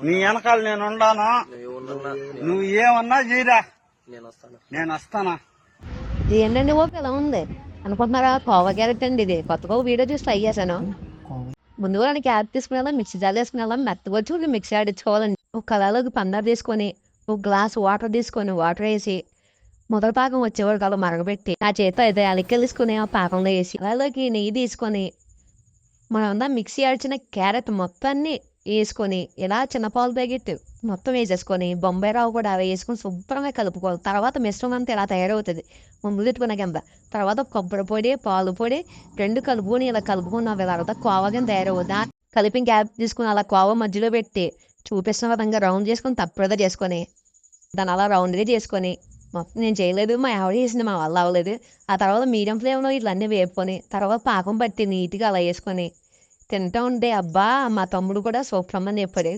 నీ వెనకాల నేను ఉండాను. నువ్వు ఏమన్నా చేయరా, నేను వస్తానా. ఏంటండి ఓపు ఎలా ఉంది అనుకుంటున్నారా? కోవా క్యారెట్ అండి ఇది. కొత్తగా వీడియో చూసి ట్రై చేశాను. ముందుగా నేను క్యారెట్ తీసుకునేలా మిక్సీ జార్ వేసుకునేలా మెత్తగా వచ్చి మిక్సీ ఆడించుకోవాలండి. ఒక కళాలోకి పందారు తీసుకొని ఒక గ్లాస్ వాటర్ తీసుకొని వాటర్ వేసి మొదటి పాకం వచ్చేవాడు అలా మరగబెట్టి ఆ చేత అయితే అలిక్కలు తీసుకుని ఆ పాకంలో వేసి అలాలోకి నెయ్యి తీసుకొని మనం మిక్సీ ఆడిచిన క్యారెట్ మొత్తాన్ని వేసుకొని ఇలా చిన్న పాలు ప్యాకెట్ మొత్తం వేసేసుకొని బొంబాయి రావు కూడా వేసుకొని శుభ్రంగా కలుపుకోవాలి. తర్వాత మిశ్రమం అంతా ఇలా తయారవుతుంది ముందు పెట్టుకున్న కింద. తర్వాత కొబ్బరి పొడి పాలు పొడి రెండు కలుపుకొని ఇలా కలుపుకున్న తర్వాత కోవా కింద తయారవుతుంది. కలిపిన క్యారెట్ తీసుకుని అలా కోవా మధ్యలో పెట్టి చూపిస్తున్న విధంగా రౌండ్ చేసుకొని తప్పుడుగా చేసుకొని దాన్ని అలా రౌండ్గా చేసుకొని మొత్తం నేను చేయలేదు, మా ఆవిడ చేసింది, మా వల్ల అవ్వలేదు. ఆ తర్వాత మీడియం ఫ్లేమ్లో ఇట్లన్నీ వేపుకొని తర్వాత పాకం పట్టి నీట్గా అలా వేసుకొని తింటూ ఉంటే అబ్బా మా తమ్ముడు కూడా సూపర్ అని చెప్పాడు.